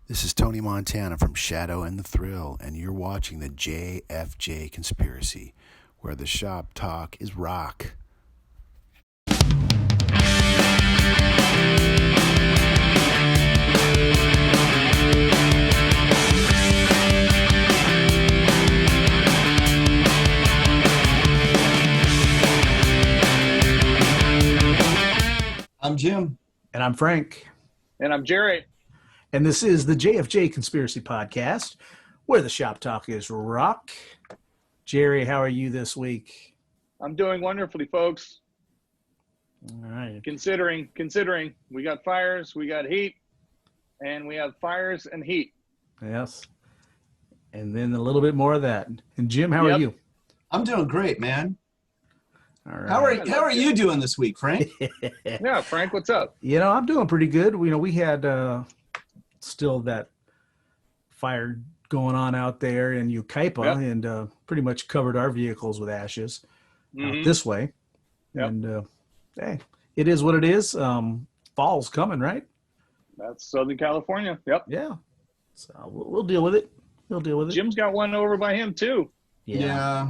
This is Tony Montana from Shadow and the Thrill, and you're watching the JFJ Conspiracy, where the shop talk is rock. I'm Jim. And I'm Frank. And I'm Jerry. And this is the JFJ Conspiracy Podcast, where the shop talk is rock. Jerry, how are you this week? I'm doing wonderfully, folks. All right. Considering, we got fires, we got heat, and we have fires and heat. Yes. And then a little bit more of that. And Jim, how are you? I'm doing great, man. All right. How are you doing this week, Frank? Yeah, Frank, what's up? I'm doing pretty good. We had still that fire going on out there in Yucaipa, and pretty much covered our vehicles with ashes out this way. Yep. And hey, it is what it is. Fall's coming, right? That's Southern California. Yep. Yeah. So we'll deal with it. Jim's got one over by him, too. Yeah.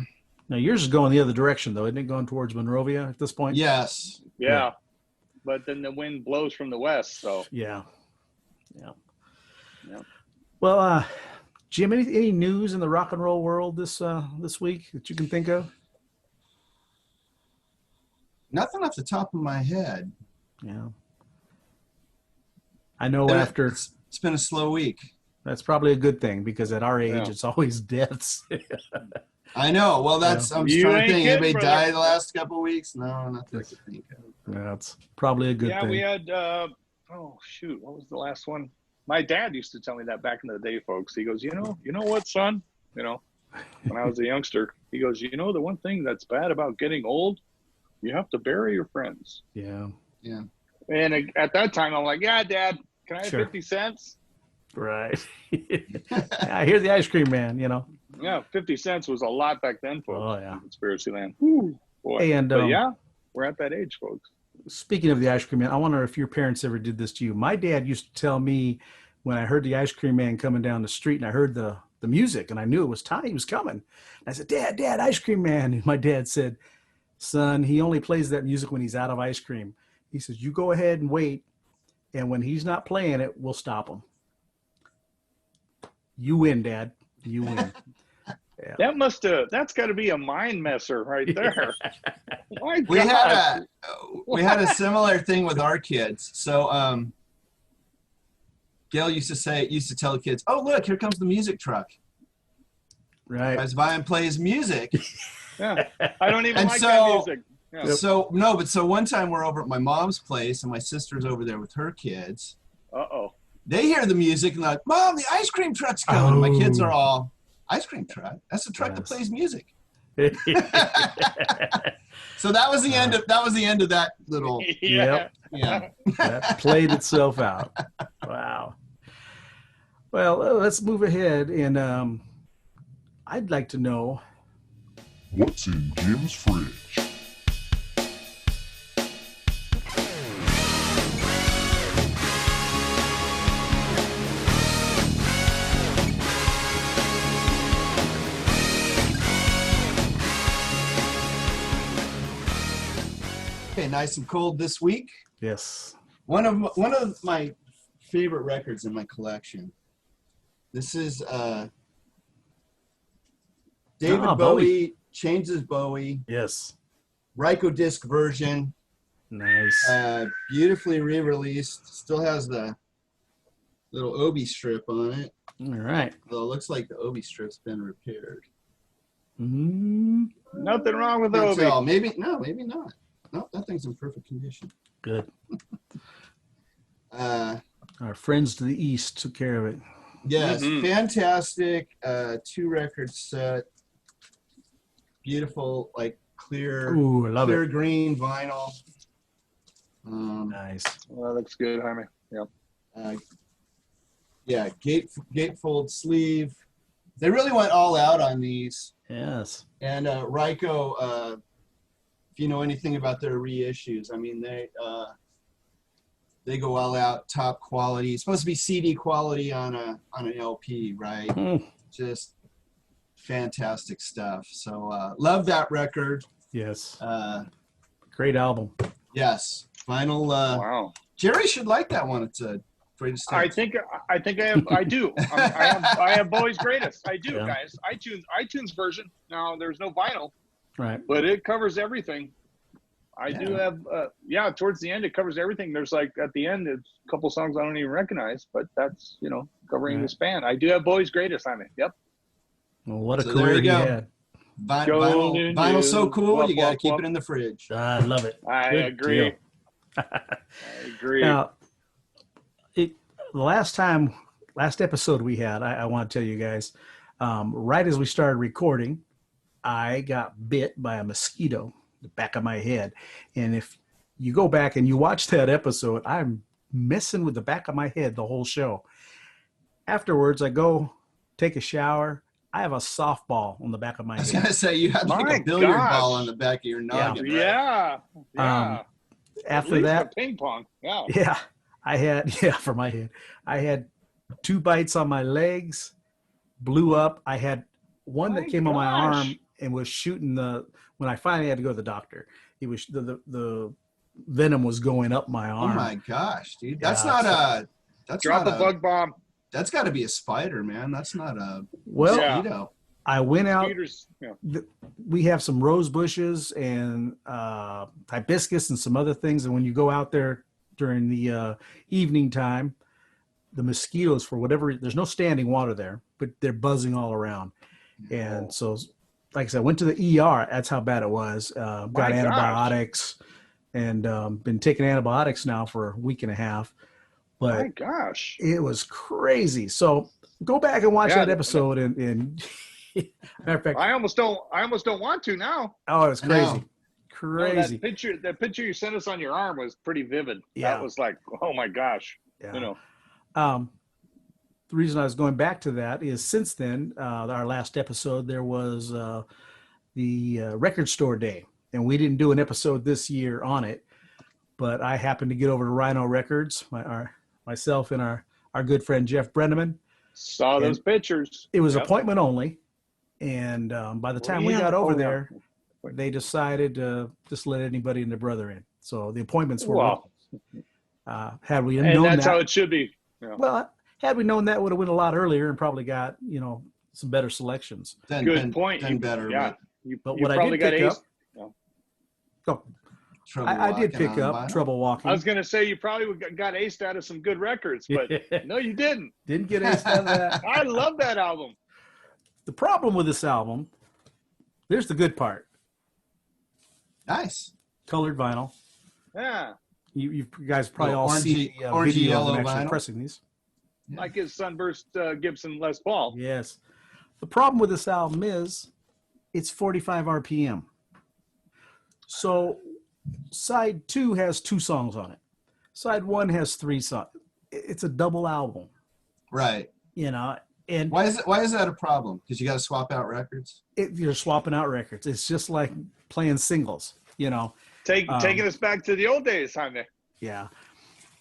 Now, yours is going the other direction, though. Isn't it going towards Monrovia at this point? Yes. Yeah. But then the wind blows from the west, so. Yeah. Well, Jim, any news in the rock and roll world this week that you can think of? Nothing off the top of my head. Yeah. I know It's been a slow week. That's probably a good thing, because at our age, it's always deaths. I know. Well, I'm just trying to think. Anybody brother. died the last couple of weeks? No, not that I could think of. That's probably a good thing. Yeah, we had, what was the last one? My dad used to tell me that back in the day, folks. He goes, you know what, son? When I was a youngster, he goes, the one thing that's bad about getting old, you have to bury your friends. Yeah. And at that time, I'm like, yeah, Dad, can I have 50 cents? Right. I hear the ice cream man, Yeah, 50 cents was a lot back then, folks. Oh, yeah. In Conspiracy land. Woo, boy. Hey, and, but yeah, we're at that age, folks. Speaking of the ice cream man, I wonder if your parents ever did this to you. My dad used to tell me, when I heard the ice cream man coming down the street and I heard the music and I knew it was time he was coming. And I said, Dad, ice cream man. And my dad said, son, he only plays that music when he's out of ice cream. He says, you go ahead and wait. And when he's not playing it, we'll stop him. You win, Dad. You win. Yeah. That's got to be a mind messer right there. My We God. had a similar thing with our kids. So Gail used to tell the kids, "Oh, look, here comes the music truck." Right. As Brian plays music. Yeah, I don't even And like so- that music. Yeah. So one time we're over at my mom's place and my sister's over there with her kids. Uh-oh. They hear the music and they're like, Mom, the ice cream truck's coming. My kids are all, ice cream truck? That's the truck that plays music. So that was the end of that little. Yeah. Yeah. That played itself out. Wow. Well, let's move ahead. And I'd like to know, What's in Jim's fridge? Okay, nice and cold this week. yes. One of my favorite records in my collection. This is David Bowie. Bowie, Changes Bowie, Yes. Ryko disc version, Nice. beautifully re-released. Still has the little Obi strip on it. All right. Although it looks like the Obi strip's been repaired. Mm, Nothing wrong with That's Obi. all. Maybe not. No, that thing's in perfect condition. good. Our Our friends to the east took care of it. Yes, Mhm. fantastic 2-record set. Beautiful, like clear Ooh, I love it. green vinyl. Nice. Well, that looks good, Jaime. Yeah. Gatefold sleeve. They really went all out on these. Yes. And Ryko, if you know anything about their reissues, I mean, They go all out, top quality. It's supposed to be CD quality on an LP, right? Just fantastic stuff. So love that record. Yes. Great album. Yes. Vinyl. Wow. Jerry should like that one. It's a greatest hits. I do. I have Bowie's Greatest. I do, Yeah. guys. iTunes version. Now there's no vinyl, Right. but it covers everything. I do have, towards the end, it covers everything. There's like, at the end, it's a couple songs I don't even recognize, but that's, covering Right. the span. I do have Bowie's Greatest on it. Yep. Well, what a So career there he you go. had. Vinyl's so cool, Whoop, you got to whoop, keep whoop. it in the fridge. I love it. I Good agree. deal. I agree. Now, the last episode we had, I want to tell you guys, right as we started recording, I got bit by a mosquito, the back of my head. And if you go back and you watch that episode, I'm messing with the back of my head the whole show. Afterwards, I go take a shower. I have a softball on the back of my I was head. going to say, you had like My a billiard gosh. ball on the back of your noggin. Right? Yeah. After At least that, a ping pong. Yeah. yeah, for my head, I had 2 bites on my legs, blew up. I had one that My came on my gosh. arm and was shooting when I finally had to go to the doctor, it was the venom was going up my Oh arm. my gosh, dude. That's Yeah, not so- that's Drop not a bug bomb. That's got to be a spider, man. That's not a Well, Yeah. mosquito. I went out. Peters, yeah. We have some rose bushes and hibiscus and some other things. And when you go out there during the evening time, the mosquitoes, for whatever, there's no standing water there, but they're buzzing all around. And so, like I said, I went to the ER. That's how bad it was. Got gosh. antibiotics and been taking antibiotics now for a week and a half. My But gosh. it was crazy. So go back and watch Yeah, that episode. And matter of fact, I almost don't want to now. oh, it was I know. crazy. No, Crazy. that picture you sent us on your arm was pretty vivid. Yeah. That was like, oh my gosh. Yeah. The reason I was going back to that is since then, our last episode, there was the record store day, and we didn't do an episode this year on it, but I happened to get over to Rhino Records, myself and our good friend Jeff Brenneman. Saw those pictures. It was Yep. appointment only, and by the time we Yeah. got over Oh, yeah. there, they decided to just let anybody and their brother in. So the appointments were. Wow. Had we And known that's that, how it should be. Yeah. well, had we known that, would have went a lot earlier and probably got some better selections. Good point. Done better. Yeah. But You what I probably did pick got up, Trouble I did walking pick on up by. Trouble Walking. I was going to say you probably got aced out of some good records, but no, you didn't. Didn't get aced out of that. I love that album. The problem with this album, there's the good part: Nice. colored vinyl. Yeah. You guys probably all Orangey- see the orangey video of yellow them actually vinyl. pressing these. Like his Sunburst Gibson Les Paul. Yes. The problem with this album is it's 45 RPM. So side 2 has 2 songs on it. Side 1 has 3 songs. It's a double album, Right. and Why is that a problem? Because you got to swap out records. you're swapping out records. It's just like playing singles, Taking us back to the old days, Jaime. Yeah.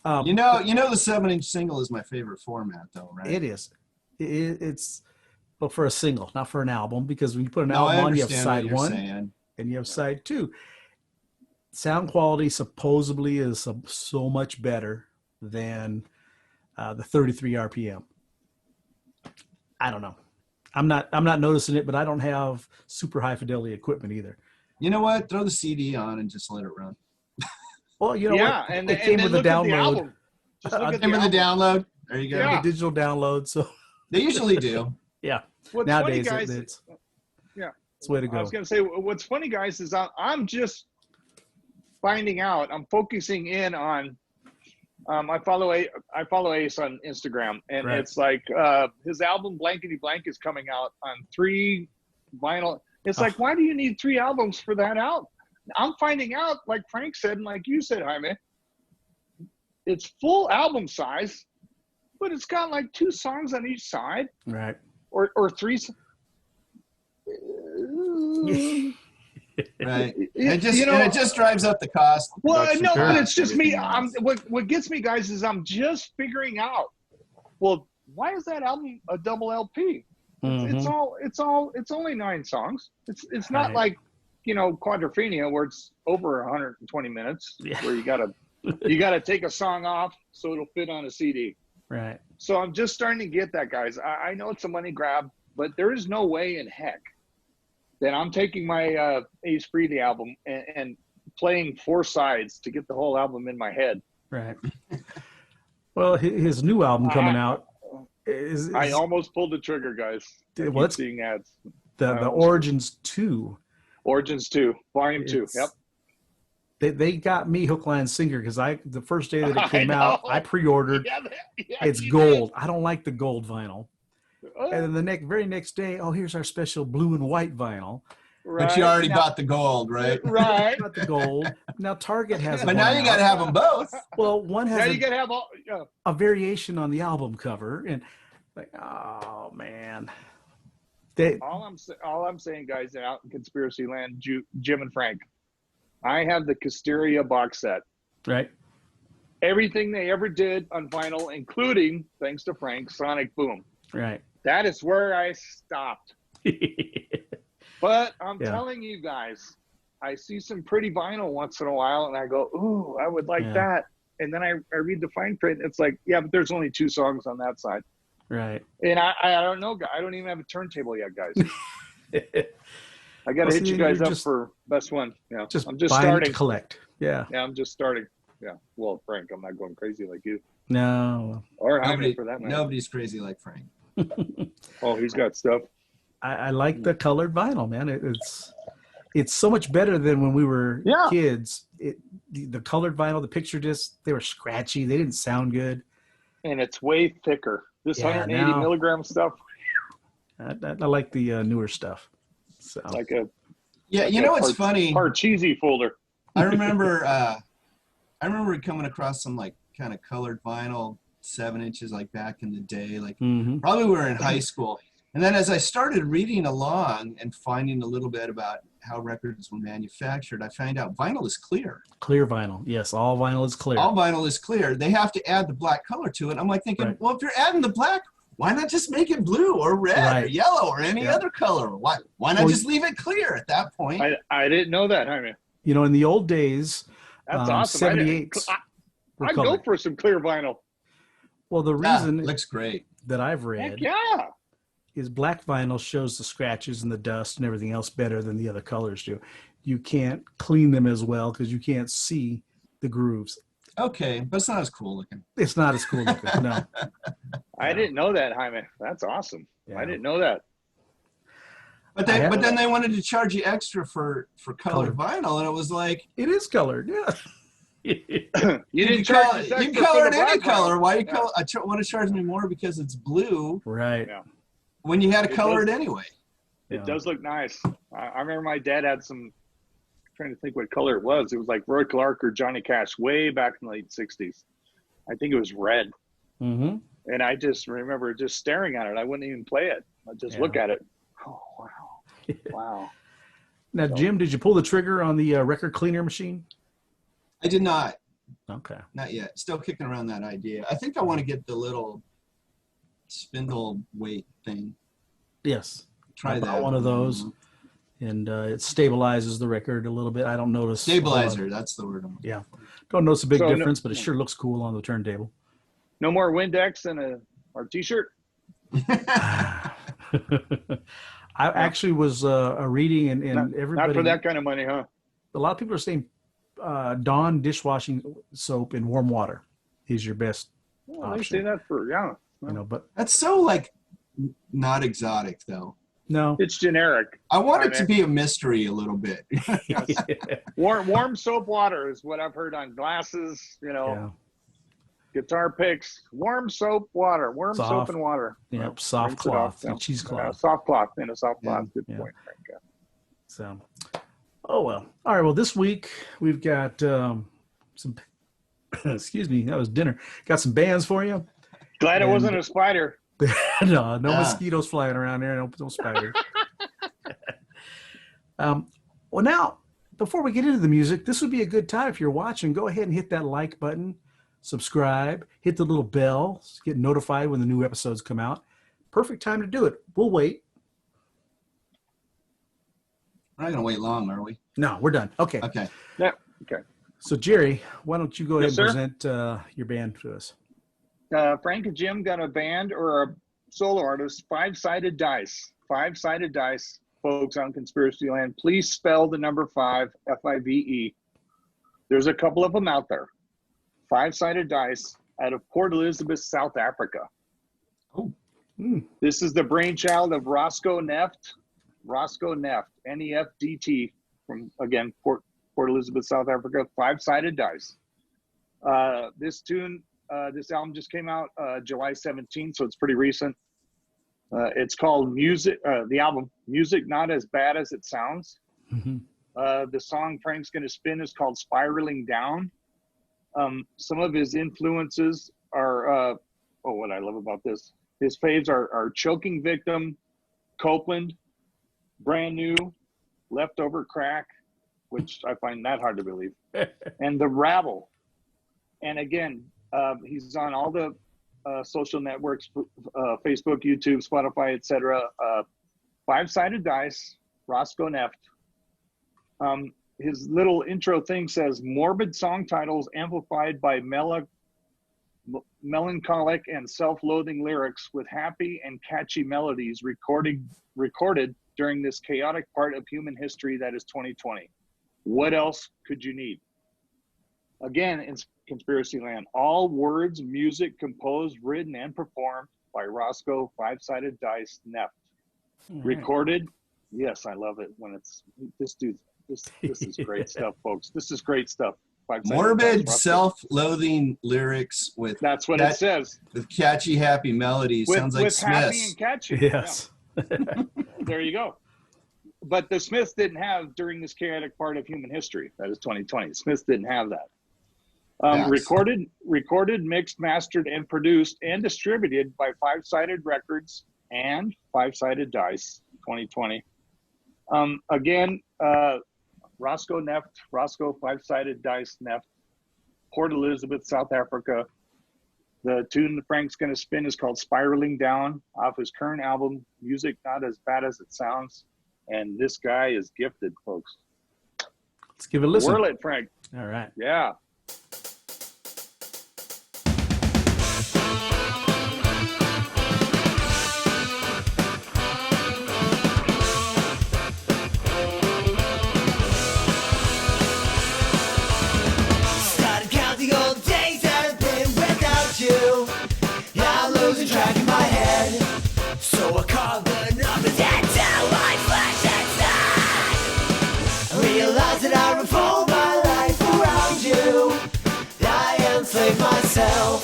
You know the 7-inch single is my favorite format, though, right? It is. It's, but for a single, not for an album, because when you put an No, I album on, you have understand what side you're 1 saying. and you have side 2. Sound quality supposedly is so much better than the 33 RPM. I don't know. I'm not noticing it, but I don't have super high fidelity equipment either. You know what? Throw the CD on and just let it run. Well, you know Yeah, what? and It came then with a look at the download, album. Just look at Give me the album. download. There you go. Yeah. a digital download. So They usually do. yeah, What's nowadays funny, guys, it's yeah. it's the way to I go. was going to say, what's funny, guys, is I'm just finding out. I'm focusing in on. I follow Ace on Instagram, and Right. it's like his album Blankety Blank is coming out on 3 vinyl. It's like, why do you need 3 albums for that out? I'm finding out, like Frank said, and like you said, Jaime, it's full album size, but it's got like 2 songs on each side, Right. or 3. Right. You And it just drives up the cost. Well, production no, but cost, it's just me. everything else. What gets me, guys, is I'm just figuring out. Well, why is that album a double LP? It's only 9 songs. It's not Right. like, Quadrophenia where it's over 120 minutes, where you gotta take a song off so it'll fit on a CD. Right. So I'm just starting to get that, guys. I know it's a money grab, but there is no way in heck that I'm taking my Ace Frehley album and playing 4 sides to get the whole album in my head. Right. Well, his new album coming out is I almost pulled the trigger, guys. Well, it's seeing ads. the Origins 2. Origins 2, Volume 2. Yep. They got me hook, line, sinker because the first day that it came out, I pre-ordered. It's gold. I don't like the gold vinyl. And then the very next day, here's our special blue and white vinyl. Right. But you already bought the gold, right? Right. Got the gold. Now Target has. But now you got to have them both. Well, one Now has you gotta have a variation on the album cover, and like, oh man. all I'm saying, guys, out in conspiracy land, Jim and Frank, I have the Casteria box set. Right. Everything they ever did on vinyl, including, thanks to Frank, Sonic Boom. Right. That is where I stopped. But I'm telling you guys, I see some pretty vinyl once in a while, and I go, ooh, I would like that. And then I read the fine print. It's like, yeah, but there's only 2 songs on that side. Right. And I don't know. I don't even have a turntable yet, guys. I got to hit you guys up for best one. Yeah, I'm just starting to collect. Yeah. Yeah, I'm just starting. Yeah. Well, Frank, I'm not going crazy like you. No. Or Jaime, for that matter. Nobody's crazy like Frank. Oh, he's got stuff. I like the colored vinyl, man. It's so much better than when we were kids. The colored vinyl, the picture discs, they were scratchy. They didn't sound good. And it's way thicker. This 180 milligram stuff. I like the newer stuff. So like a what's funny? Cheesy folder. I remember coming across some like kind of colored vinyl 7 inches like back in the day, like probably we were in high school. And then as I started reading along and finding a little bit about how records were manufactured, I found out vinyl is clear. Clear vinyl. Yes, all vinyl is clear. All vinyl is clear. They have to add the black color to it. I'm like thinking, well, if you're adding the black, why not just make it blue or red or yellow or any other color? Why not just leave it clear at that point? I didn't know that, Jaime. In the old days, that's awesome. 78s. I'd go for some clear vinyl. Well, the reason it looks great that I've read is black vinyl shows the scratches and the dust and everything else better than the other colors do. You can't clean them as well because you can't see the grooves. Okay, but it's not as cool looking. It's not as cool looking, no. I didn't know that, Jaime. That's awesome. Yeah. I didn't know that. But then they wanted to charge you extra for colored vinyl, and it was like, it is colored, yeah. you can color it any color. Why you want to charge me more because it's blue? Right. Yeah. When you had to color it anyway. It does look nice. I remember my dad had some, I'm trying to think what color it was. It was like Roy Clark or Johnny Cash way back in the late 60s. I think it was red. Mm-hmm. And I just remember just staring at it. I wouldn't even play it. I'd just look at it. Oh, wow. Wow. Now, Jim, did you pull the trigger on the record cleaner machine? I did not. Okay. Not yet. Still kicking around that idea. I think I want to get the little spindle weight thing. Yes. Try that. One of those. And it stabilizes the record a little bit. I don't notice. Stabilizer, that's the word. Yeah. Don't notice a big difference, but it sure looks cool on the turntable. No more Windex and our t-shirt? I actually was reading and everybody. Not for that kind of money, huh? A lot of people are saying Dawn dishwashing soap in warm water is your best option. I say that for, but that's so like not exotic though. No, it's generic. I want it to be a mystery a little bit. Warm soap water is what I've heard on glasses, guitar picks, warm soap water, soap and water. Yeah, soft cloth, cheesecloth. Soft cloth, a soft cloth. Good point. So, oh well. All right. Well, this week we've got some. Excuse me, that was dinner. Got some bands for you. Glad it wasn't a spider. No mosquitoes flying around there. No spiders. Well, now, before we get into the music, this would be a good time if you're watching. Go ahead and hit that like button, subscribe, hit the little bell, get notified when the new episodes come out. Perfect time to do it. We'll wait. We're not going to wait long, are we? No, we're done. Okay. Okay. Yeah. Okay. So, Jerry, why don't you go ahead Yes, and sir. present your band to us? Frank and Jim got a band or a solo artist, Five-Sided Dice. Five-Sided Dice, folks on Conspiracy Land. Please spell the number 5, F-I-V-E. There's a couple of them out there. Five-Sided Dice out of Port Elizabeth, South Africa. Oh. This is the brainchild of Roscoe Neft. Roscoe Neft, N-E-F-D-T, from, again, Port Elizabeth, South Africa. Five-Sided Dice. This album just came out July 17th, so it's pretty recent. It's called the album Music Not As Bad As It Sounds. Mm-hmm. The song Frank's Gonna Spin is called Spiraling Down. Some of his influences are, what I love about this. His faves are Choking Victim, Copeland, Brand New, Leftover Crack, which I find that hard to believe, and The Rabble. And again, he's on all the social networks, Facebook, YouTube, Spotify, etc. Five-Sided Dice, Roscoe Neft. His little intro thing says, morbid song titles amplified by melancholic and self-loathing lyrics with happy and catchy melodies recorded during this chaotic part of human history that is 2020. What else could you need? Again, in Conspiracy Land, all words, music composed, written, and performed by Roscoe Five-Sided Dice Neft. Right. Recorded, yes, I love it when it's this dude. This is great stuff, folks. This is great stuff. Morbid, self-loathing lyrics with that's what it says. With catchy, happy melodies. Sounds like with happy Smiths. and catchy. Yes. Yeah. There you go. But the Smiths didn't have during this chaotic part of human history. That is 2020. Smiths didn't have that. Yes. Recorded, mixed, mastered, and produced and distributed by Five-Sided Records and Five-Sided Dice 2020. Again, Roscoe Neft, Roscoe Five-Sided Dice Neft, Port Elizabeth, South Africa. The tune that Frank's Gonna Spin is called Spiraling Down off his current album, Music Not As Bad As It Sounds. And this guy is gifted, folks. Let's give it a listen. Whirl it, Frank. All right. Yeah. Started counting the old days I've been without you. Yeah, I'm losing track in my head. So I called the numbers until my flesh inside. I realized that I revolve my life around you. I enslaved myself.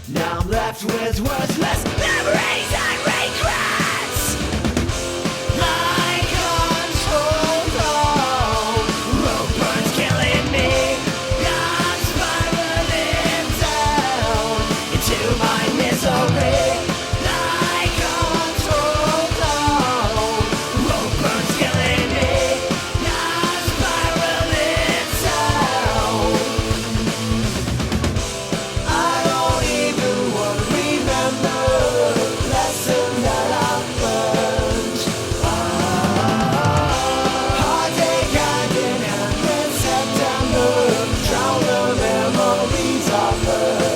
Now I'm left with worthless memories and regrets. I control all. Rope burns killing me. I'm spiraling down into my misery. I control all. Rope burns killing me. I'm spiraling down. I don't even want to remember the lesson that I've learned. Heartache hand in hand in September, drown the memories I've heard.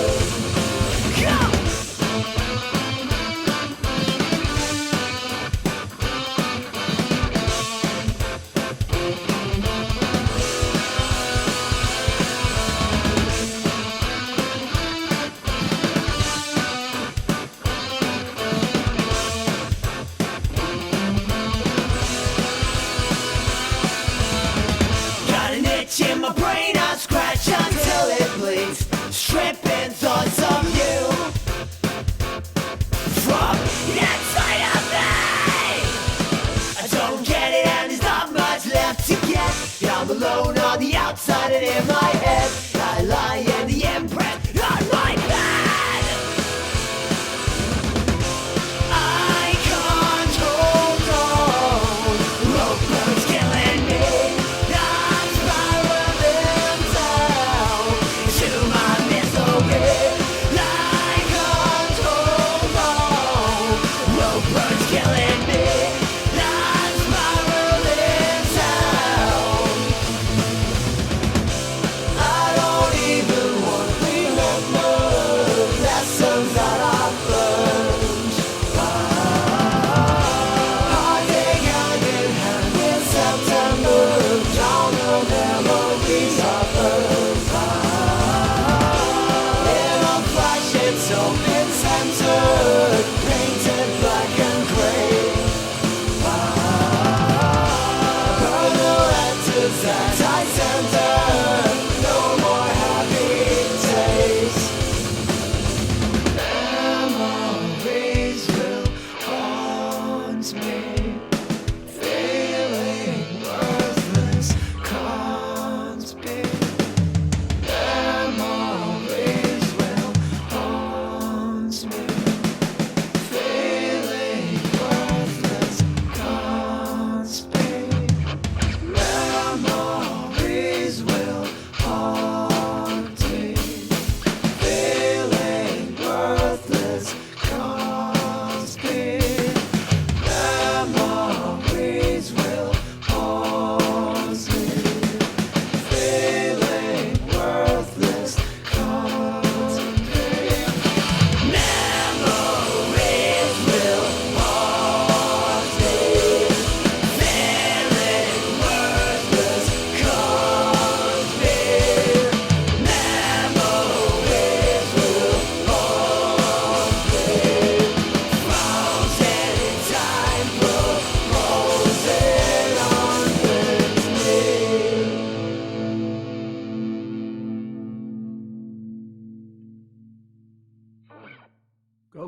Got an itch in my brain, I scratch until it bleeds. Stripping thoughts of you from inside of me. I don't get it and there's not much left to get. I'm alone on the outside and in my head. I lie in the imprint on my bed. I can't hold on. Rope burns killing me.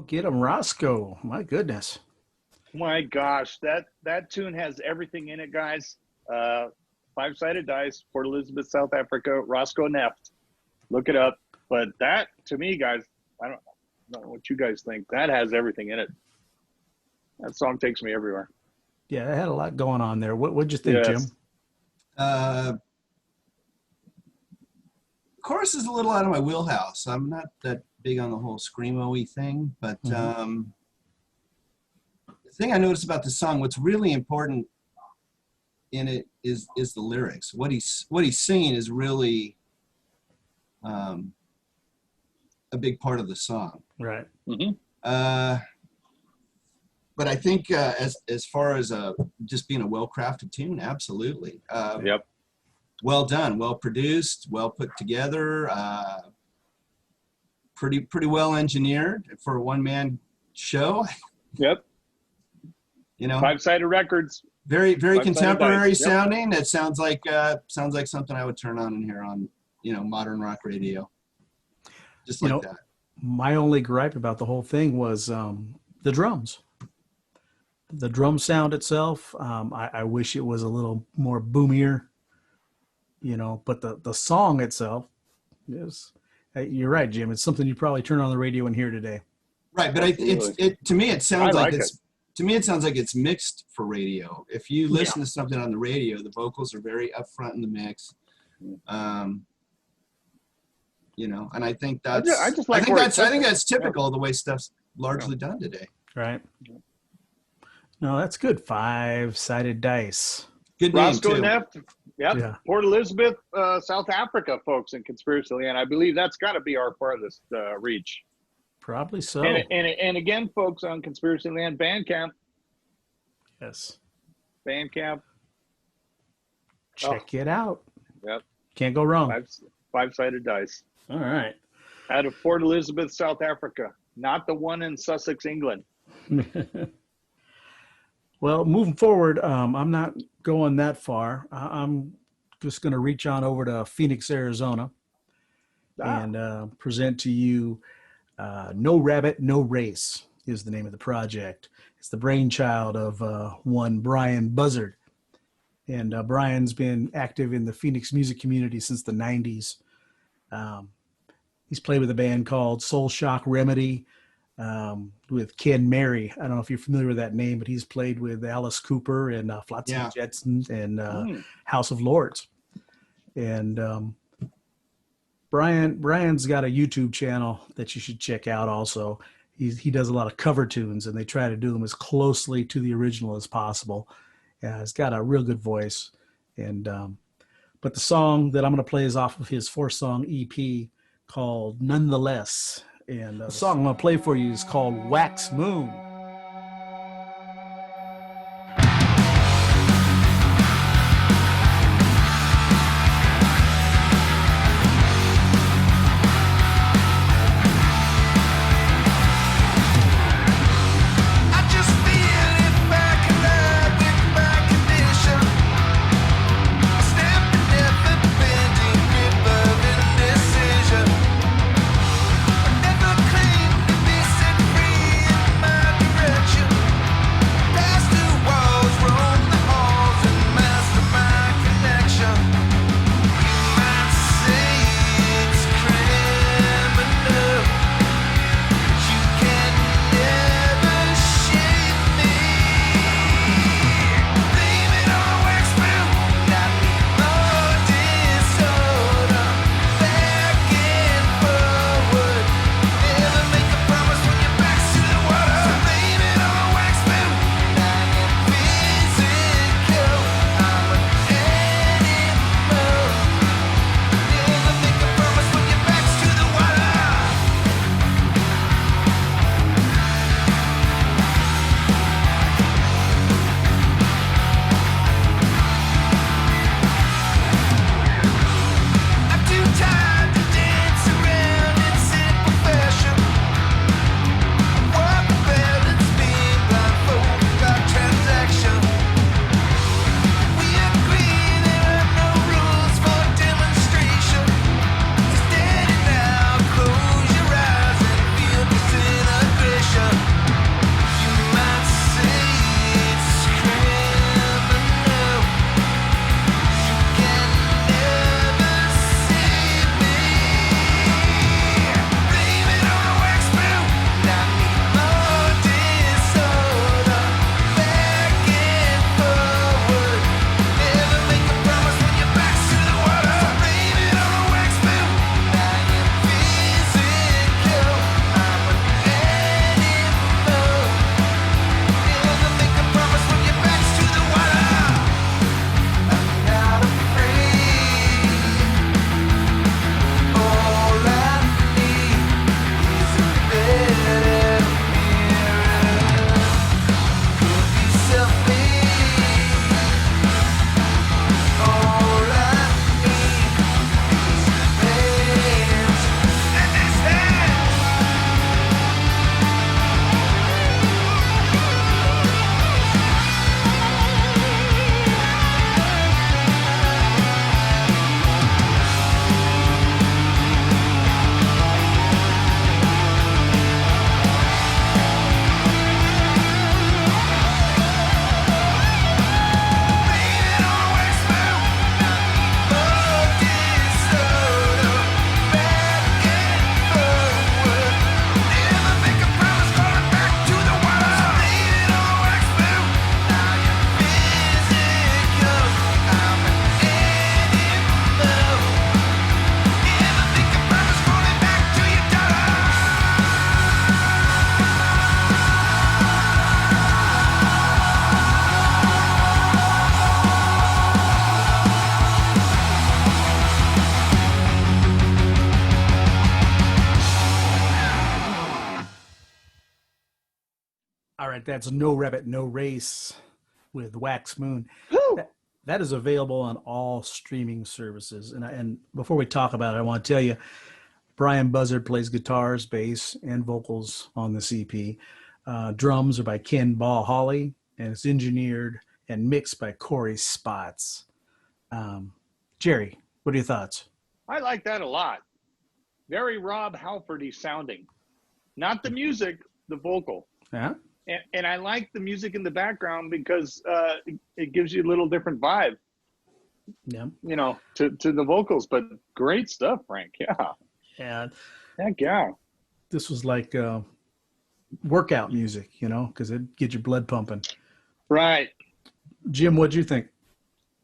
get 'em, Roscoe. My goodness. My gosh, that tune has everything in it, guys. Five-Sided Dice, Port Elizabeth, South Africa, Roscoe Neft. Look it up. But that, to me, guys, I don't know what you guys think. That has everything in it. That song takes me everywhere. Yeah, it had a lot going on there. What'd you think, Yes. Jim? Chorus is a little out of my wheelhouse. I'm not that big on the whole screamo-y thing, but the thing I noticed about the song, what's really important in it is the lyrics. What he's singing is really a big part of the song. Right. But I think as far as just being a well-crafted tune, absolutely. Yep. Well done, well produced, well put together, pretty well engineered for a one-man show. Yep. You know, Five-Sided Records. very Five-Sided contemporary Dice. Yep. sounding. It sounds like something I would turn on and hear on, modern rock radio. Just like that. My only gripe about the whole thing was the drums. The drum sound itself, I wish it was a little more boomier, but the song itself is, you're right, Jim. It's something you probably turn on the radio and hear today. Right, but to me it sounds I like like it's to me it sounds like it's mixed for radio. If you listen to something on the radio, the vocals are very upfront in the mix. And I think that's I think that's typical of the way stuff's largely done today. Right. No, that's good. Five-Sided Dice. Good name Roscoe too. Neft. Yep. Yeah. Port Elizabeth, South Africa, folks, in Conspiracy Land. I believe that's got to be our farthest reach. Probably so. And again, folks, on Conspiracy Land Bandcamp. Yes. Bandcamp. Check it out. Yep. Can't go wrong. Five-Sided Dice. All right. Out of Port Elizabeth, South Africa. Not the one in Sussex, England. Well, moving forward, I'm not going that far. I'm just going to reach on over to Phoenix, Arizona, and present to you No Rabbit, No Race is the name of the project. It's the brainchild of one Brian Buzzard. And Brian's been active in the Phoenix music community since the 90s. He's played with a band called Soul Shock Remedy, with Ken Mary. I don't know if you're familiar with that name, but he's played with Alice Cooper and Flotsam Jetsons and House of Lords. And Brian's got a YouTube channel that you should check out also. He does a lot of cover tunes, and they try to do them as closely to the original as possible. He's got a real good voice. And but the song that I'm going to play is off of his 4-song EP called Nonetheless. And the song I'm going to play for you is called Wax Moon. Never claimed to be set free in my right, that's No Rabbit, No Race with Wax Moon. That is available on all streaming services. And before we talk about it, I want to tell you, Brian Buzzard plays guitars, bass, and vocals on this EP. Drums are by Ken Ball Hawley, and it's engineered and mixed by Corey Spots. Jerry, what are your thoughts? I like that a lot. Very Rob Halfordy sounding. Not the music, the vocal. Yeah. And I like the music in the background because it gives you a little different vibe. Yeah. You know, to the vocals, but great stuff, Frank. Yeah. Yeah. Heck yeah. This was like workout music, you know, because it gets your blood pumping. Right. Jim, what'd you think?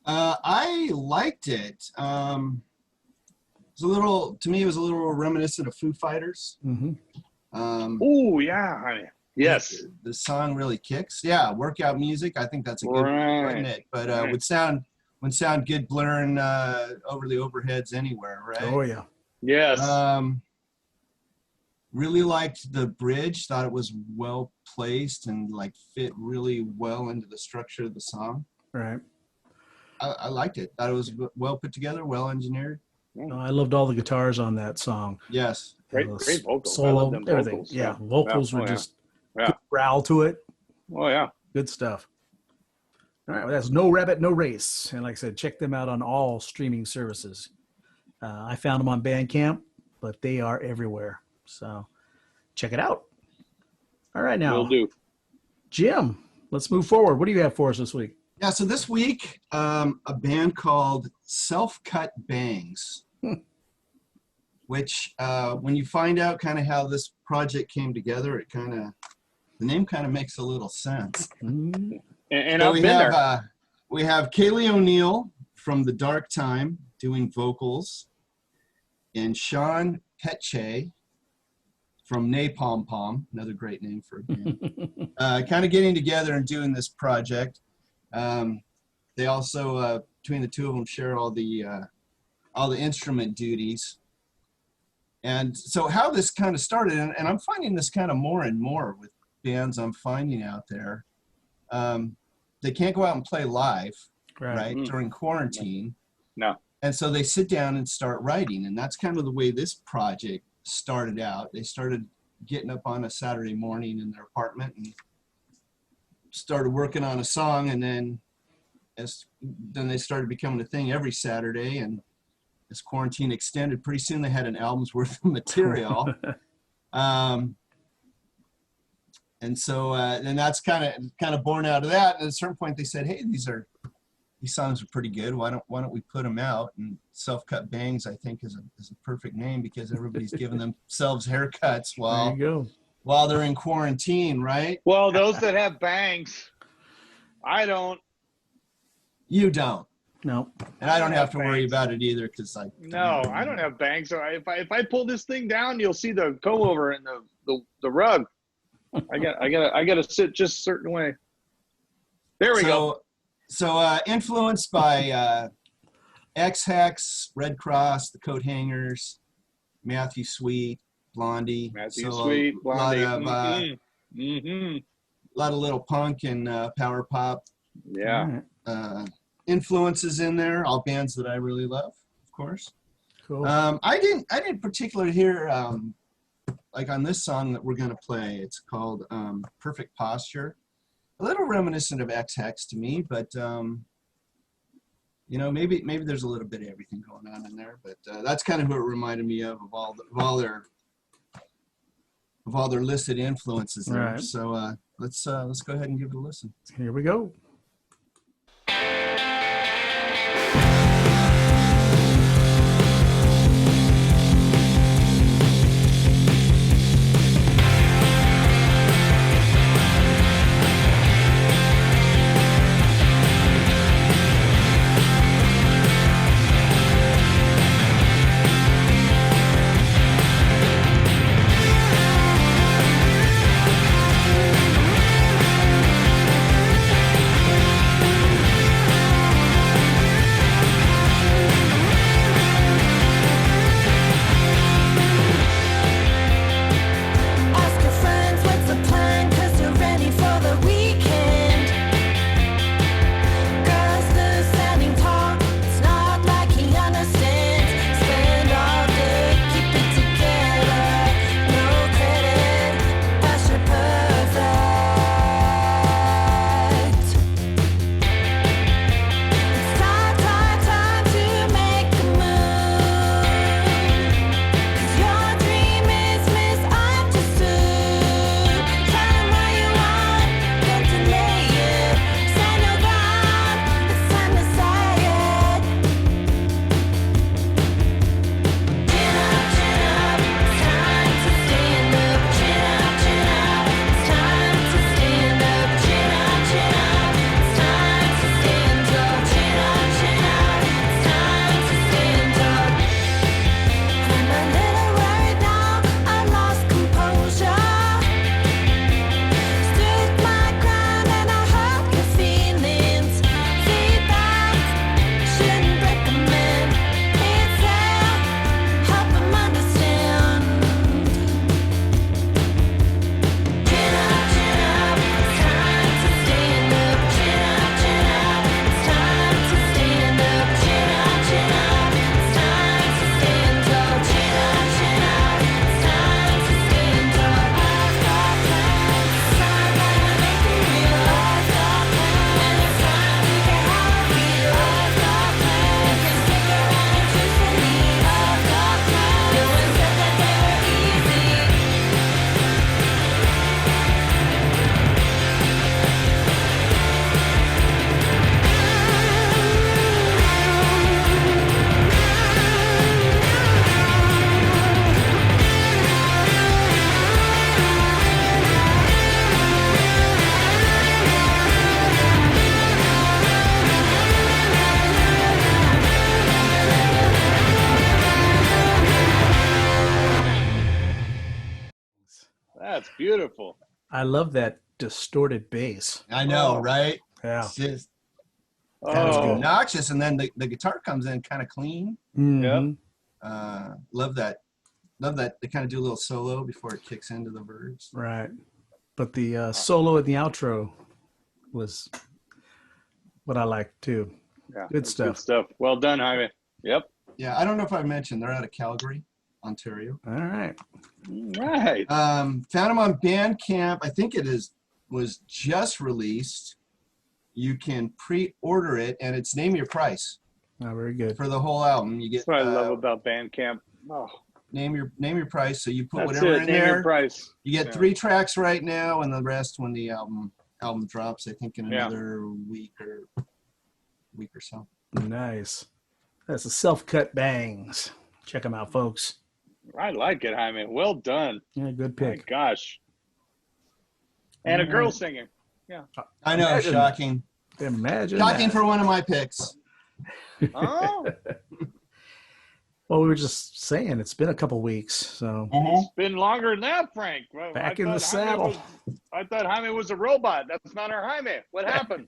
I liked it. It was a little, to me, it was a little reminiscent of Foo Fighters. Mm-hmm. Oh, yeah. Yes. The song really kicks. Yeah, workout music. I think that's a good way putting it. But would sound good blurring over the overheads anywhere, right? Oh, yeah. Yes. Really liked the bridge. Thought it was well placed and like fit really well into the structure of the song. Right. I liked it. Thought it was well put together, well engineered. I loved all the guitars on that song. Yes. Great vocals. I Solo, love them everything. vocals. Yeah, vocals were just good growl to it. Oh, yeah. Good stuff. All right, well, that's No Rabbit, No Race. And like I said, check them out on all streaming services. I found them on Bandcamp, but they are everywhere. So check it out. All right, now. Will do. Jim, let's move forward. What do you have for us this week? Yeah, so this week, a band called Self Cut Bangs, which when you find out kind of how this project came together, the name kind of makes a little sense. Mm-hmm. And So I've been there. we have Kaylee O'Neill from The Dark Time doing vocals, and Sean Petche from Napalm Palm, another great name for a band, kind of getting together and doing this project. They also, between the two of them, share all the instrument duties. And so how this kind of started, and I'm finding this kind of more and more with bands I'm finding out there. They can't go out and play live, right, during quarantine. No. And so they sit down and start writing. And that's kind of the way this project started out. They started getting up on a Saturday morning in their apartment and started working on a song, and then they started becoming a thing every Saturday. And as quarantine extended, pretty soon they had an album's worth of material. And so and that's kind of born out of that. And at a certain point they said, hey, these songs are pretty good. Why don't we put them out? And Self Cut Bangs, I think, is a perfect name because everybody's giving themselves haircuts while they're in quarantine, right? Well, those that have bangs, I don't. You don't. No. And I don't have to worry about it either because I don't have bangs. So if I pull this thing down, you'll see the comb over and the rug. I gotta sit just a certain way. There we go. So influenced by X-Hex, Red Cross, the Coat Hangers, Matthew Sweet, Blondie. Blondie. A lot of little punk and power pop. Yeah. Influences in there, all bands that I really love, of course. Cool. I didn't particularly hear like on this song that we're gonna play. It's called Perfect Posture. A little reminiscent of X-Hex to me, but maybe there's a little bit of everything going on in there. But that's kind of who it reminded me of all their listed influences there. Right. So let's go ahead and give it a listen. Here we go. beautiful. I love that distorted bass. I know, Oh. right? Yeah. It's just That was kind of good. obnoxious, and then the guitar comes in kind of clean. Mhm. Love that. Love that they kind of do a little solo before it kicks into the verse. Right. But the solo in the outro was what I liked too. Yeah, Good that's stuff. Good stuff. Well done, Jaime. Yep. Yeah, I don't know if I mentioned they're out of Calgary, Ontario. All right. Found Right. them on Bandcamp. I think was just released. You can pre-order it, and it's name your price Oh, very good. for the whole album. You get That's what I love about Bandcamp. Oh, name your price. So you put that's whatever it. in Name your there. price. You get Yeah. 3 tracks right now, and the rest when the album drops. I think in Yeah. another week or so. Nice. That's the self-cut bangs. Check them out, folks. I like it, Jaime. Well done. Yeah, good My pick. gosh. And a All girl right. singing. I know, Imagine shocking. Imagine Shocking that. for one of my picks. Oh, Well, we were just saying it's been a couple weeks, so it's been longer than that, Frank. Well, back I in the thought Jaime saddle. I thought Jaime was a robot. That's not our Jaime. What happened?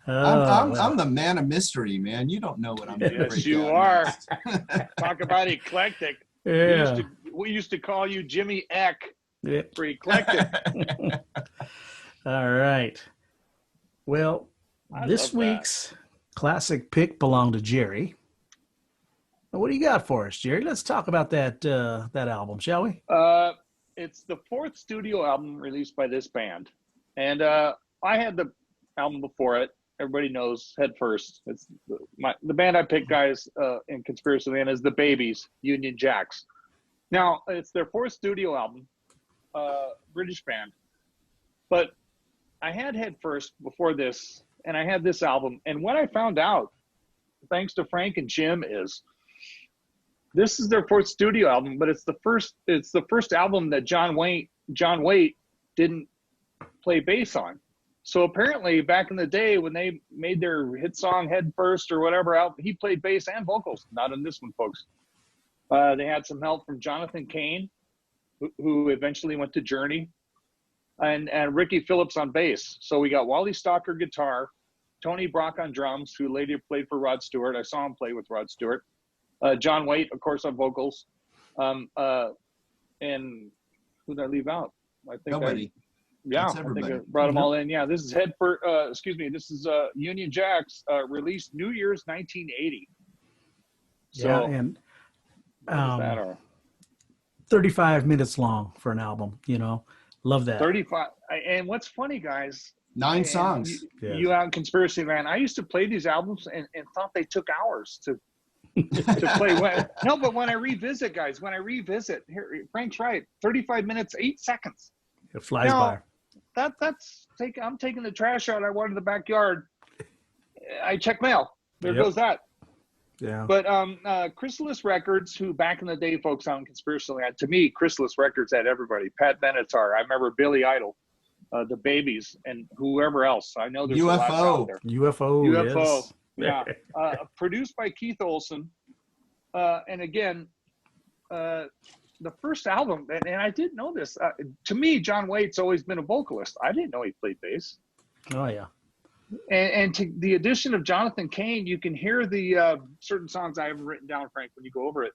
I'm the man of mystery, man. You don't know what I'm doing. Yes, you are. Talk about eclectic. Yeah. We used to call you Jimmy Eck Yeah. for eclectic. All right. Well, I this love that. week's classic pick belonged to Jerry. What do you got for us, Jerry? Let's talk about that album, shall we? It's the 4th studio album released by this band, and I had the album before it. Everybody knows Head First. It's the band I picked, guys, in Conspiracy Land is the Babies, Union Jacks. Now it's their 4th studio album, British band, but I had Head First before this, and I had this album, and what I found out, thanks to Frank and Jim, is this is their 4th studio album, but it's the first album that John Waite didn't play bass on. So apparently back in the day when they made their hit song Head First or whatever album, he played bass and vocals. Not on this one, folks. They had some help from Jonathan Cain, who eventually went to Journey, and Ricky Phillips on bass. So we got Wally Stalker guitar, Tony Brock on drums, who later played for Rod Stewart. I saw him play with Rod Stewart. John Waite, of course, on vocals. And who did I leave out? I think Nobody. I think I brought them all in. Yeah, this is this is Union Jacks, released New Year's 1980. So, Yeah, and what is that, or 35 minutes long for an album, Love that. 35. And what's funny, guys, 9 songs. you out in Conspiracy Land, I used to play these albums and thought they took hours to play. No, but when I revisit, guys, here, Frank's right, 35 minutes, 8 seconds. It flies by. I'm taking the trash out. I water the backyard. I check mail. There goes that. Yeah. But Chrysalis Records, who back in the day, folks, on Conspiracy Land, to me, Chrysalis Records had everybody. Pat Benatar. I remember Billy Idol, the Babies, and whoever else. I know there's a lot out there. UFO. Yes. Yeah. Produced by Keith Olsen. And again, the first album, and I didn't know this. To me, John Waite's always been a vocalist. I didn't know he played bass. Oh, yeah. And to the addition of Jonathan Cain, you can hear the certain songs I haven't written down, Frank, when you go over it.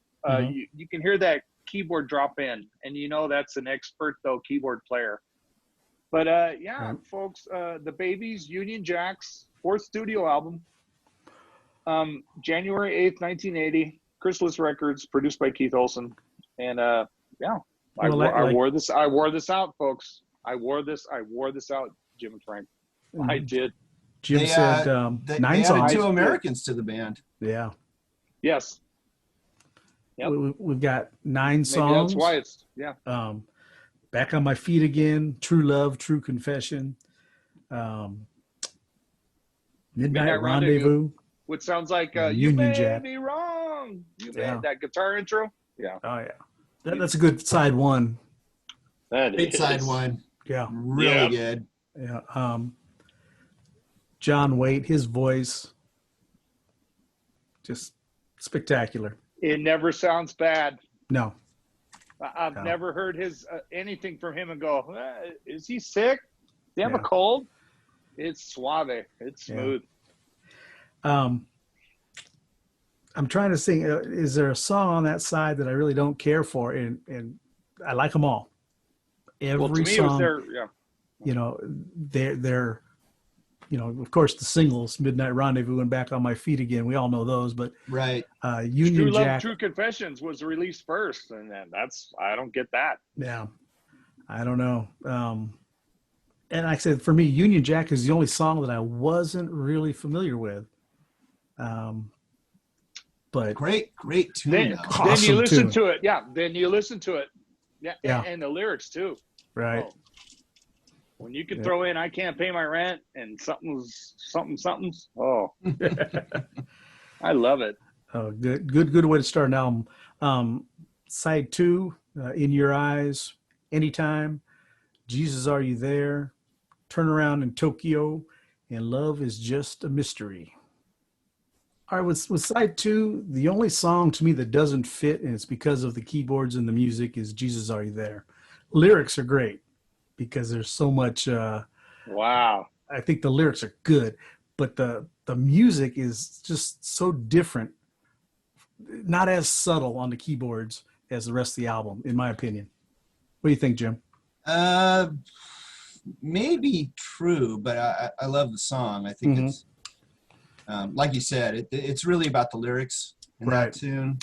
You can hear that keyboard drop in, and that's an expert, though, keyboard player. But, folks, the Babies, Union Jacks, 4th studio album, January 8th, 1980, Chrysalis Records, produced by Keith Olsen. And, I wore this out, folks. I wore this out, Jim and Frank. I did. Jim said 9 songs. 2 Americans to the band. Yeah. Yes. Yep. We've got 9 Maybe songs. that's why it's Back on My Feet Again, True Love, True Confession, Midnight Rendezvous, which sounds like Union you may Jack. be wrong. That guitar intro. Yeah. Oh yeah, that's a good side one. That Big is. side one. Yeah, Really good. yeah. John Waite, his voice, just spectacular. It never sounds bad. No, I've never heard his anything from him and go, is he sick? Does he have a cold? It's suave. It's smooth. I'm trying to think. Is there a song on that side that I really don't care for? And I like them all. Every song. They're of course the singles, Midnight Rendezvous and Back on My Feet Again. We all know those, but right. Union True Jack. Love, True Confessions was released first, and I don't get that. Yeah, I don't know. And like I said, for me, Union Jack is the only song that I wasn't really familiar with. But great tune. Then you listen to it. Yeah. Then you listen to it. Yeah. And the lyrics too. Right. Oh. When you can throw in, I can't pay my rent and something's. Oh, I love it. Oh, good way to start an album. Side 2, In Your Eyes, Anytime, Jesus, Are You There, Turn Around in Tokyo, and Love Is Just a Mystery. All right, with side 2, the only song to me that doesn't fit, and it's because of the keyboards and the music, is Jesus, Are You There? Lyrics are great because there's so much. Wow. I think the lyrics are good, but the music is just so different, not as subtle on the keyboards as the rest of the album, in my opinion. What do you think, Jim? Maybe true, but I love the song. I think it's like you said, it's really about the lyrics in that tune.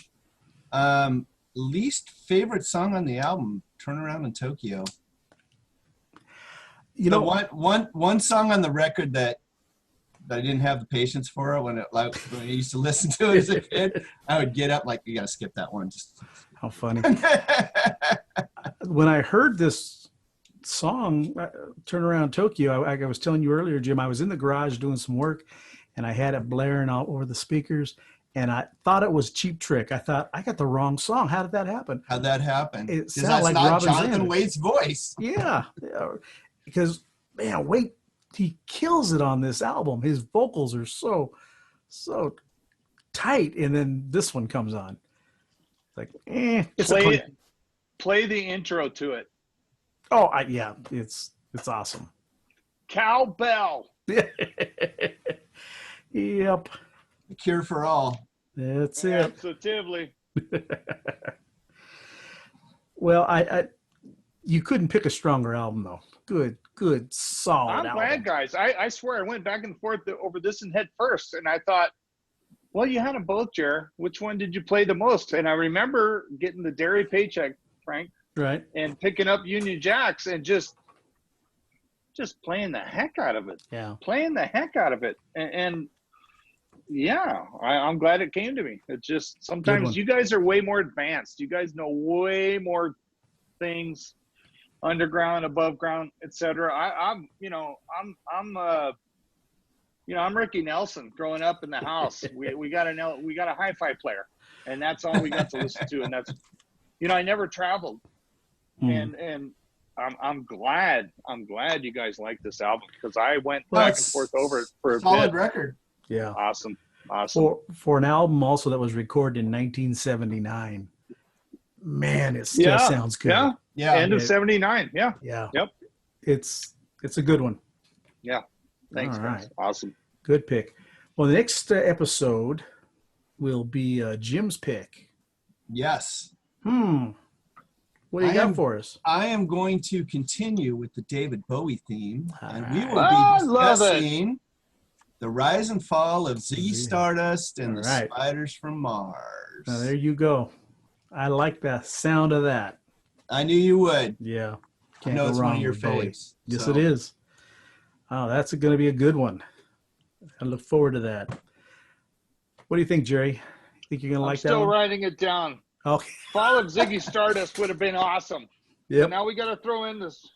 Least favorite song on the album, Turn Around in Tokyo. One song on the record that I didn't have the patience for when I used to listen to it as a kid, I would get up like, you got to skip that one. How funny. When I heard this song, Turn Around Tokyo, I was telling you earlier, Jim, I was in the garage doing some work and I had it blaring out over the speakers and I thought it was Cheap Trick. I thought, I got the wrong song. How did that happen? How'd that happen? It sounded like not Robin Jonathan Zander. Waite's voice. Yeah. Because, man, Waite, he kills it on this album. His vocals are so tight, and then this one comes on. It's like, play the intro to it. Oh, it's awesome. Cowbell. Yep. The Cure for All. That's it. Positively. Well, you couldn't pick a stronger album though. Good, solid album. I'm glad, guys. I swear I went back and forth over this and Head First, and I thought, well, you had them both, Jer. Which one did you play the most? And I remember getting the dairy paycheck, Frank, right, and picking up Union Jacks and just playing the heck out of it. Yeah, playing the heck out of it, and yeah, I'm glad it came to me. It's just sometimes you guys are way more advanced. You guys know way more things. Underground, above ground, etc. I'm Ricky Nelson growing up in the house. We got a hi-fi player, and that's all we got to listen to. And that's, I never traveled, and I'm glad you guys like this album because I went back and forth over it for a solid bit. record. Yeah, awesome. For an album also that was recorded in 1979. Man, it still sounds good. Yeah. End of 79. Yeah. Yeah. Yep. It's a good one. Yeah. Thanks, all guys. Right. Awesome. Good pick. Well, the next episode will be Jim's pick. Yes. What do you got for us? I am going to continue with the David Bowie theme, and we will be discussing the rise and fall of Ziggy Stardust and the Spiders from Mars. Now, there you go. I like the sound of that. I knew you would. Yeah. I know it's one of your faves. Yes, it is. Oh, that's going to be a good one. I look forward to that. What do you think, Jerry? You think you're going to like that one? I'm still writing it down. Okay. Fall of Ziggy Stardust would have been awesome. Yep. Now we got to throw in this.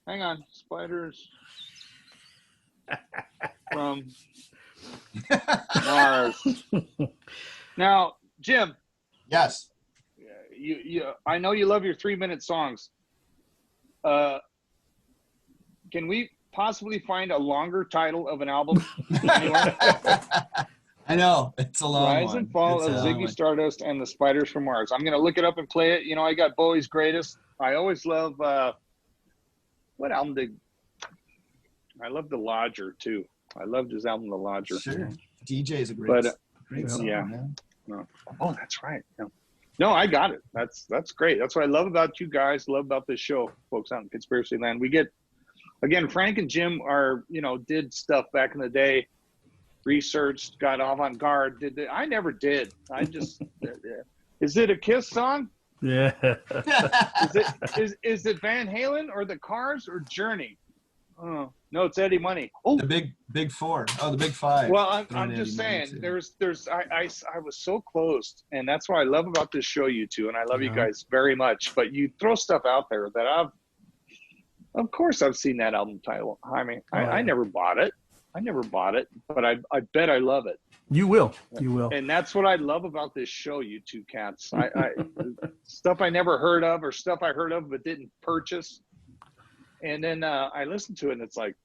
Hang on. Spiders from Mars. Now, Jim. Yes. I know you love your 3-minute songs. Can we possibly find a longer title of an album anywhere? I know it's a long Rise one. and Fall It's of a long Ziggy one. Stardust and the Spiders from Mars. I'm gonna look it up and play it. You know, I got Bowie's Greatest. I always love what album did I love The Lodger too. I loved his album The Lodger. Sure. DJ is a great, But, great song, yeah. man. No. Oh, that's right. Yeah. No, I got it. That's great. That's what I love about you guys. Love about this show, folks out in Conspiracy Land. We get, again, Frank and Jim are, you know, did stuff back in the day, researched, got avant-garde. I never did. I just, is it a Kiss song? Yeah. Is it Van Halen or the Cars or Journey? Oh, no, it's Eddie Money. Oh, The big four. Oh, the big five. well, I'm And just Eddie Money, saying, too. I was so close, and that's what I love about this show, you two, and I love you guys very much. But you throw stuff out there that of course, I've seen that album title. I mean, I never bought it. But I bet I love it. You will. You will. And that's what I love about this show, you two cats. I stuff I never heard of or stuff I heard of but didn't purchase. And then I listened to it, and it's like,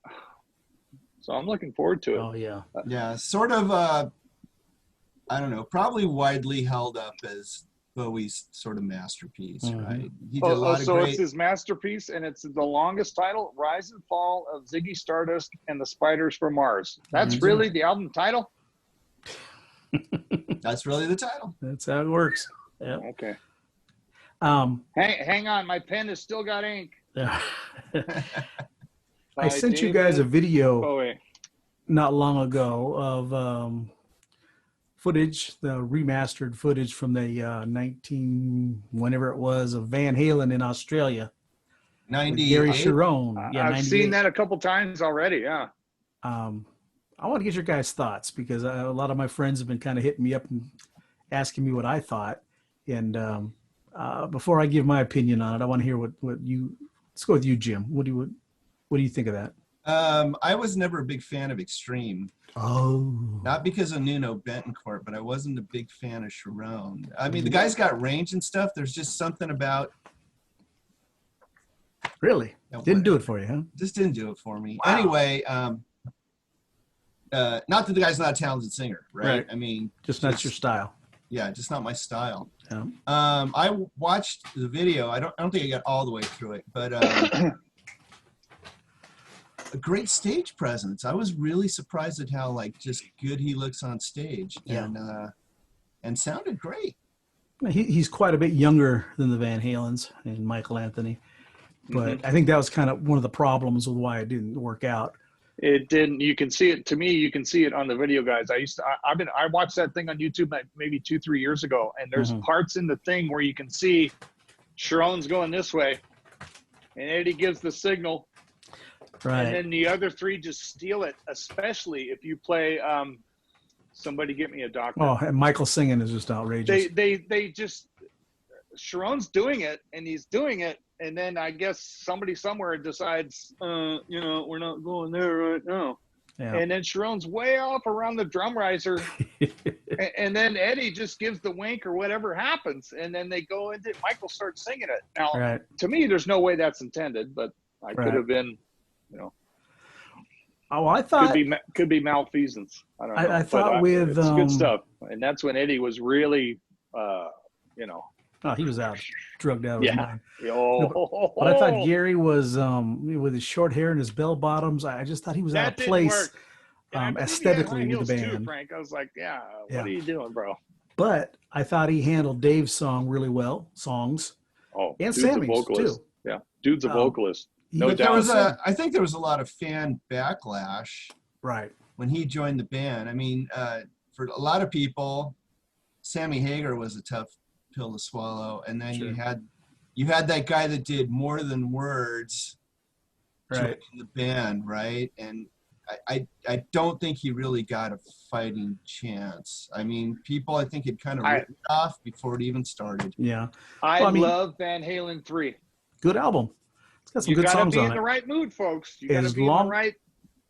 so I'm looking forward to it. Oh, yeah. Yeah, sort of, I don't know, probably widely held up as Bowie's sort of masterpiece, right? He did a lot of so great... it's his masterpiece, and it's the longest title, Rise and Fall of Ziggy Stardust and the Spiders from Mars. That's really the album title? That's really the title. That's how it works. Yeah. Okay. Hang on, my pen has still got ink. Yeah. I sent you guys a video not long ago of footage, the remastered footage from the 19 whenever it was of Van Halen in Australia. 98. Gary Sharon. Yeah, I've 98. seen that a couple times already. Yeah. I want to get your guys' thoughts because a lot of my friends have been kind of hitting me up and asking me what I thought. And before I give my opinion on it, I want to hear what you. Let's go with you, Jim. What do you think of that? I was never a big fan of Extreme. Oh. Not because of Nuno Betancourt, but I wasn't a big fan of Sharon. I mean, the guy's got range and stuff. There's just something about. Really? Didn't do it for you, huh? Just didn't do it for me. Wow. Anyway, not that the guy's not a talented singer, right? I mean, just not your style. Yeah, just not my style. Yeah. I watched the video. I don't think I got all the way through it, but a great stage presence. I was really surprised at how just good he looks on stage, and sounded great. He's quite a bit younger than the Van Halens and Michael Anthony, but I think that was kind of one of the problems with why it didn't work out. It didn't. You can see it. To me, you can see it on the video, guys. I watched that thing on YouTube maybe 2-3 years ago, and there's parts in the thing where you can see Sharon's going this way, and Eddie gives the signal, right? And then the other three just steal it. Especially if you play "Somebody Get Me a Doctor." Oh, and Michael singing is just outrageous. They just Sharon's doing it, and he's doing it. And then I guess somebody somewhere decides, we're not going there right now. Yeah. And then Sharon's way off around the drum riser. and then Eddie just gives the wink or whatever happens. And then they go into Michael starts singing it. Now, to me, there's no way that's intended, but I could have been, Oh, I thought could be malfeasance. I don't know. I thought with it's good stuff. And that's when Eddie was really, Oh, he was out, drugged out of his mind. Oh. But I thought Gary was with his short hair and his bell bottoms. I just thought he was out of place aesthetically with the band. Too, Frank. I was like, what are you doing, bro? But I thought he handled Dave's song really well. Oh, and Sammy's too. Yeah, dude's a vocalist. No doubt. I think there was a lot of fan backlash. Right. When he joined the band. I mean, for a lot of people, Sammy Hagar was a tough pill to swallow, and then you had that guy that did More Than Words in the band, right? And I don't think he really got a fighting chance. I mean, people I think had kind of written it off before it even started. Yeah, I love Van Halen 3. Good album. It's got some good songs on it. You gotta be in the right mood, folks. You gotta be in the right.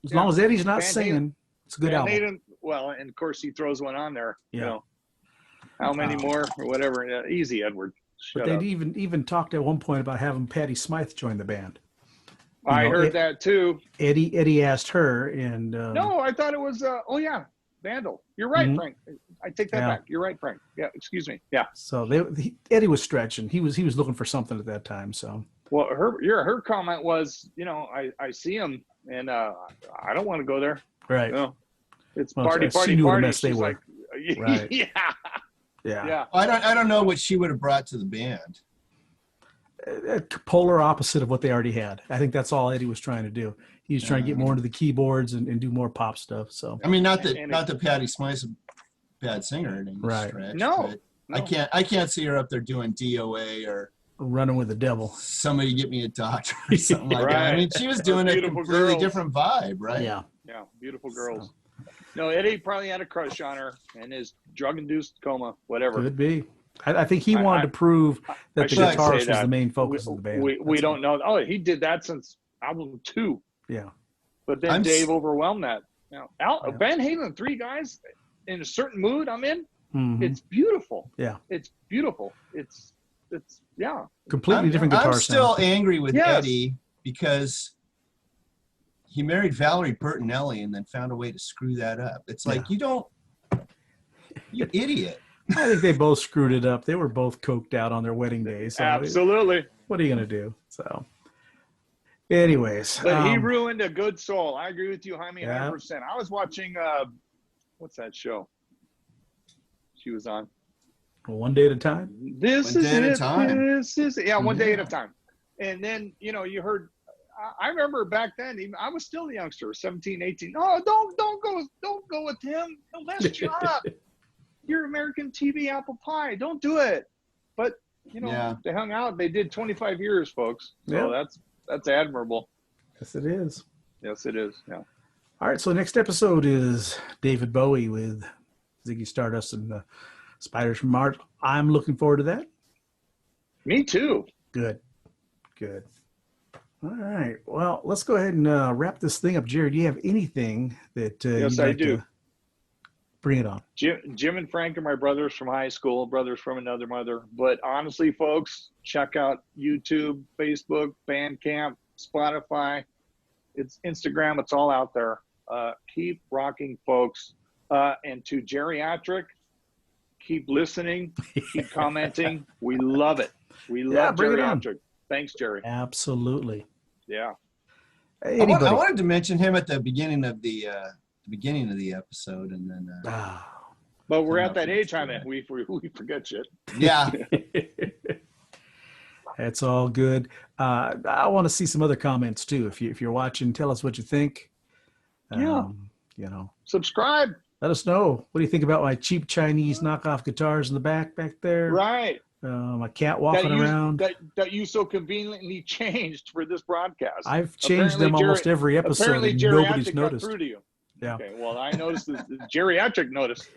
As long as Eddie's not singing, it's a good album. Well, and of course he throws one on there. Yeah. How many more or whatever? Easy, Edward. But they'd even talked at one point about having Patti Smythe join the band. I heard that too. Eddie asked her, and no, I thought it was. Vandal. You're right, Mhm. Frank. I take that Yeah. back. You're right, Frank. Yeah, excuse me. Yeah. So Eddie was stretching. He was looking for something at that time. So Well, her comment was, I see him and I don't want to go there. right. No, it's Well, party. she knew what a Party. mess they She's were. like, Right. yeah, Yeah. yeah. I don't know what she would have brought to the band. A polar opposite of what they already had. I think that's all Eddie was trying to do. He was trying to get more into the keyboards and do more pop stuff. So I mean, not And that Patty Smythe's a bad singer in any Right. stretch. No, but no. I can't see her up there doing DOA or running with the devil. somebody get me a doctor or something like that. I Right. mean, she was doing a Beautiful completely girls. different vibe, right? Yeah. Yeah, beautiful girls. No, Eddie probably had a crush on her in his drug-induced coma, whatever. Could be. I think he I- wanted I- to prove I that the shouldn't guitarist say was that. the main focus of the band. We That's don't know. Oh, he did that since album 2, Yeah. but then I'm Dave s- overwhelmed that. Now, Yeah. Van Halen, 3 guys in a certain mood I'm in. Mhm. It's beautiful. Yeah. It's beautiful. It's yeah. Completely different guitar I'm still sound. angry with Yes. Eddie because he married Valerie Bertinelli and then found a way to screw that up. It's like, you idiot. I think they both screwed it up. They were both coked out on their wedding day. So Absolutely. what are you going to do? So anyways. But he ruined a good soul. I agree with you, Jaime, Yeah. 100%. I was watching what's that show she was on? One day at a time. This One is day at a it. time. This is one day at a time. And then, you heard I remember back then, even I was still a youngster, 17, 18. Oh, don't go with him. He'll mess you up. You're American TV apple pie. Don't do it. But they hung out. They did 25 years, folks. So Yeah. that's admirable. Yes, it is. Yes, it is. Yeah. All right. So next episode is David Bowie with Ziggy Stardust and the Spiders from Mars. I'm looking forward to that. Me too. Good. All right. Well, let's go ahead and wrap this thing up. Jerry, do you have anything that Yes, you'd I like do. to bring it on? Jim and Frank are my brothers from high school, brothers from another mother. But honestly, folks, check out YouTube, Facebook, Bandcamp, Spotify. It's Instagram. It's all out there. Keep rocking, folks. And to Geriatric, keep listening, keep commenting. We love it. We love bring it on. Geriatric. Thanks, Jerry. Absolutely. Yeah. Anybody? I wanted to mention him at the beginning of the episode, and then But we're at that age, Jaime. We forget shit. yeah, It's all good. I want to see some other comments too. If you're watching, tell us what you think. Yeah. Subscribe. Let us know. What do you think about my cheap Chinese knockoff guitars in the back there? Right. My cat walking around. That you so conveniently changed for this broadcast. I've changed them almost every episode, Apparently, and Geriatric nobody's got noticed. through to you. Yeah. Okay. Well, I noticed the Geriatric noticed.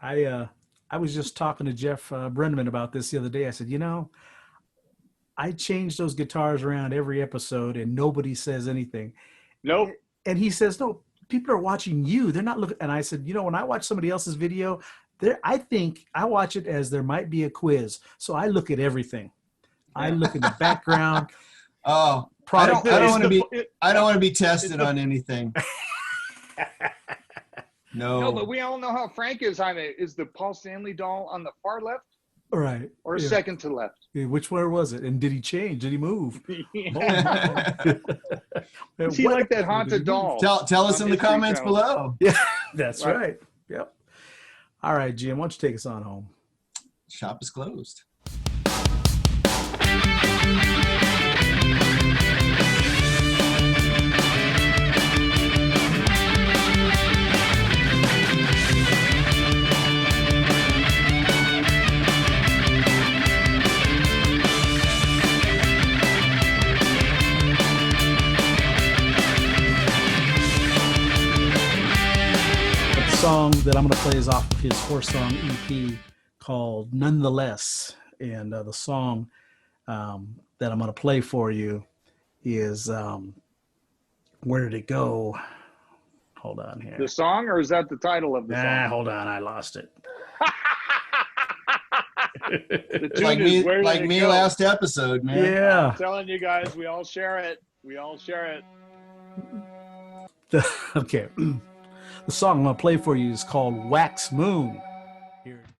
I was just talking to Jeff Brenneman about this the other day. I said, I change those guitars around every episode, and nobody says anything. Nope. And he says, no, people are watching you. They're not looking. And I said, when I watch somebody else's video, I think I watch it as there might be a quiz. So I look at everything. I look at the background. I don't want to be tested on anything. No, but we all know how Frank is. Is the Paul Stanley doll on the far left Right. or second to left? Yeah, which one was it? And did he change? Did he move? Is he like that haunted doll? Tell us on in the History comments Channel? below. Yeah, that's Right. right. Yep. All right, Jim, why don't you take us on home? Shop is closed. The song that I'm going to play is off of his Horse Song EP called Nonetheless. And the song that I'm going to play for you is Where Did It Go? Hold on here. The song, or is that the title of the song? Hold on. I lost it. The tune Like is Where Did It me Go? last episode, man. Yeah. I'm telling you guys, we all share it. We all share it. Okay. The song I'm going to play for you is called Wax Moon.